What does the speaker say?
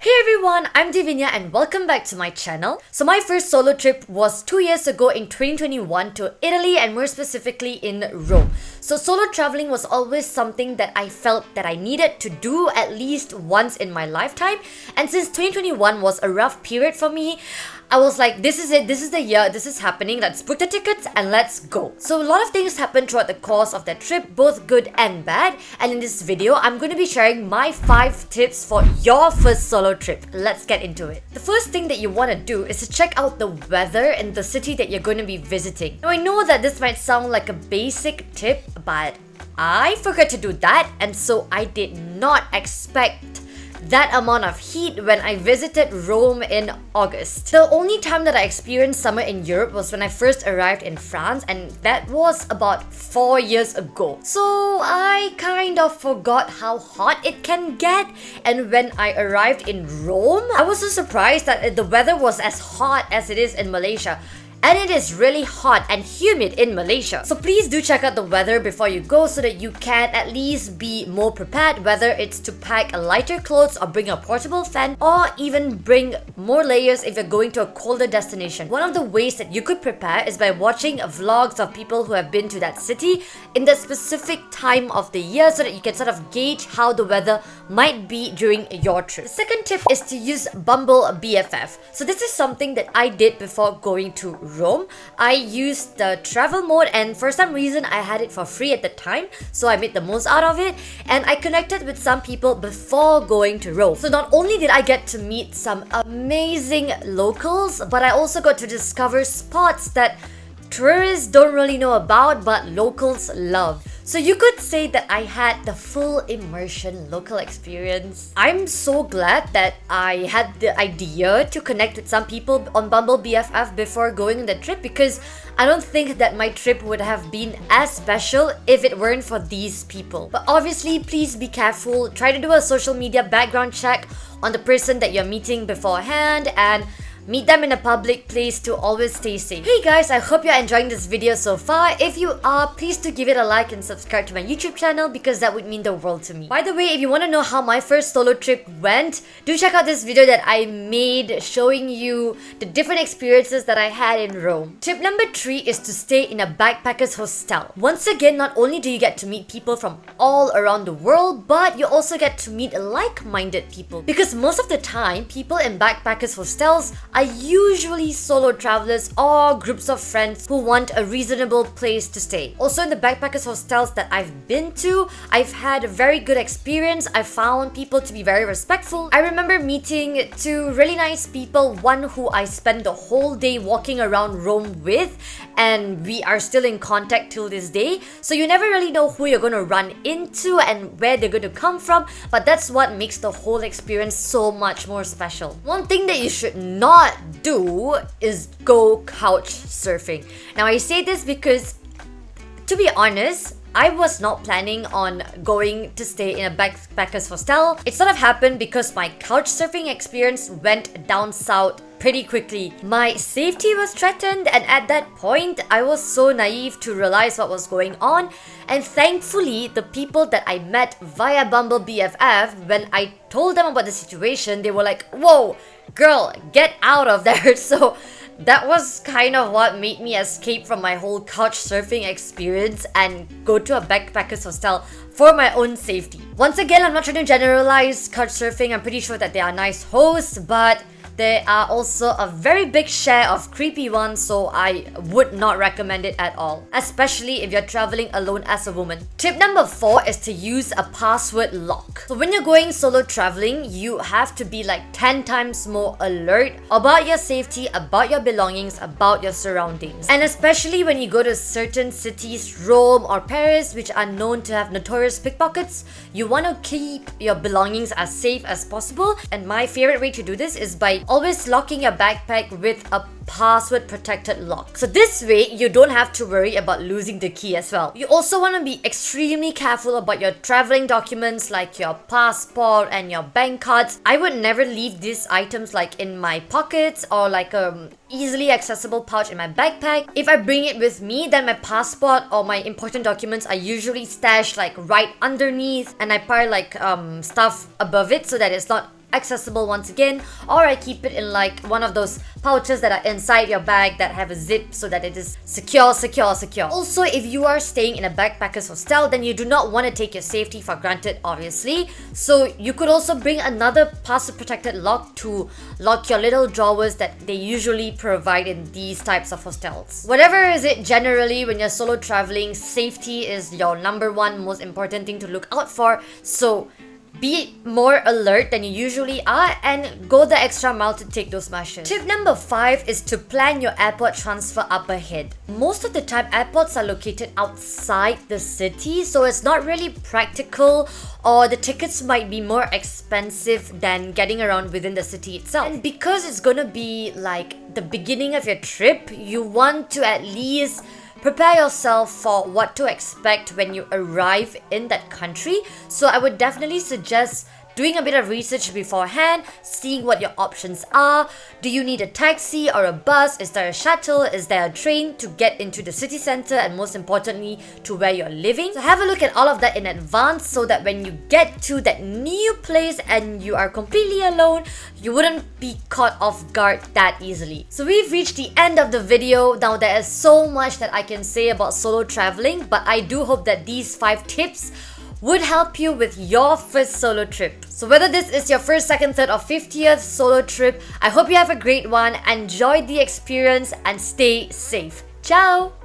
Hey everyone, I'm Dhivenya and welcome back to my channel. So my first solo trip was 2 years ago in 2021 to Italy and more specifically in Rome. So solo traveling was always something that I felt that I needed to do at least once in my lifetime. And since 2021 was a rough period for me, I was like, this is it, this is the year, this is happening, let's book the tickets and let's go. So a lot of things happened throughout the course of that trip, both good and bad. And in this video, I'm going to be sharing my 5 tips for your first solo trip. Let's get into it. The first thing that you want to do is to check out the weather in the city that you're going to be visiting. Now I know that this might sound like a basic tip, but I forgot to do that, and so I did not expect that amount of heat when I visited Rome in August. The only time that I experienced summer in Europe was when I first arrived in France, and that was about 4 years ago. So I kind of forgot how hot it can get, and when I arrived in Rome, I was so surprised that the weather was as hot as it is in Malaysia. And it is really hot and humid in Malaysia. So please do check out the weather before you go so that you can at least be more prepared, whether it's to pack lighter clothes or bring a portable fan or even bring more layers if you're going to a colder destination. One of the ways that you could prepare is by watching vlogs of people who have been to that city in that specific time of the year so that you can sort of gauge how the weather might be during your trip. The second tip is to use Bumble BFF. So this is something that I did before going to Rome. I used the travel mode, and for some reason I had it for free at the time, so I made the most out of it, and I connected with some people before going to Rome. So not only did I get to meet some amazing locals, but I also got to discover spots that tourists don't really know about but locals love. So you could say that I had the full immersion local experience. I'm so glad that I had the idea to connect with some people on Bumble BFF before going on the trip, because I don't think that my trip would have been as special if it weren't for these people. But obviously, please be careful. Try to do a social media background check on the person that you're meeting beforehand and meet them in a public place to always stay safe. Hey guys, I hope you're enjoying this video so far. If you are, please do give it a like and subscribe to my YouTube channel because that would mean the world to me. By the way, if you want to know how my first solo trip went, do check out this video that I made showing you the different experiences that I had in Rome. Tip number 3 is to stay in a backpackers hostel. Once again, not only do you get to meet people from all around the world, but you also get to meet like-minded people. Because most of the time, people in backpackers hostels are usually solo travelers or groups of friends who want a reasonable place to stay. Also in the backpackers hostels that I've been to, I've had a very good experience. I found people to be very respectful. I remember meeting 2 really nice people, one who I spent the whole day walking around Rome with, and we are still in contact till this day. So you never really know who you're going to run into and where they're going to come from, but that's what makes the whole experience so much more special. One thing that you should not do is go couch surfing. Now I say this because, to be honest, I was not planning on going to stay in a backpackers hostel. It sort of happened because my couch surfing experience went down south pretty quickly. My safety was threatened, and at that point, I was so naive to realize what was going on. And thankfully, the people that I met via Bumble BFF, when I told them about the situation, they were like, "Whoa, girl, get out of there." So that was kind of what made me escape from my whole couch surfing experience and go to a backpackers hostel for my own safety. Once again, I'm not trying to generalize couch surfing. I'm pretty sure that they are nice hosts, but there are also a very big share of creepy ones, so I would not recommend it at all, especially if you're traveling alone as a woman. Tip number 4 is to use a password lock. So when you're going solo traveling, you have to be like 10 times more alert about your safety, about your belongings, about your surroundings. And especially when you go to certain cities, Rome or Paris, which are known to have notorious pickpockets, you want to keep your belongings as safe as possible. And my favorite way to do this is by always locking your backpack with a password protected lock. So this way, you don't have to worry about losing the key as well. You also want to be extremely careful about your traveling documents like your passport and your bank cards. I would never leave these items like in my pockets or like easily accessible pouch in my backpack. If I bring it with me, then my passport or my important documents are usually stashed like right underneath, and I pile like stuff above it so that it's not accessible once again, or I keep it in like one of those pouches that are inside your bag that have a zip so that it is secure. Also, if you are staying in a backpacker's hostel, then you do not want to take your safety for granted, obviously. So you could also bring another password protected lock to lock your little drawers that they usually provide in these types of hostels. Whatever is it, generally when you're solo traveling, safety is your number one most important thing to look out for. So be more alert than you usually are and go the extra mile to take those measures. Tip number 5 is to plan your airport transfer up ahead. Most of the time, airports are located outside the city, so it's not really practical, or the tickets might be more expensive than getting around within the city itself. And because it's gonna be like the beginning of your trip, you want to at least prepare yourself for what to expect when you arrive in that country. So I would definitely suggest doing a bit of research beforehand, seeing what your options are. Do you need a taxi or a bus? Is there a shuttle? Is there a train to get into the city center? And most importantly, to where you're living. So have a look at all of that in advance so that when you get to that new place and you are completely alone, you wouldn't be caught off guard that easily. So we've reached the end of the video. Now there is so much that I can say about solo traveling, but I do hope that these 5 tips would help you with your first solo trip. So whether this is your first, second, third or 50th solo trip, I hope you have a great one, enjoy the experience and stay safe. Ciao!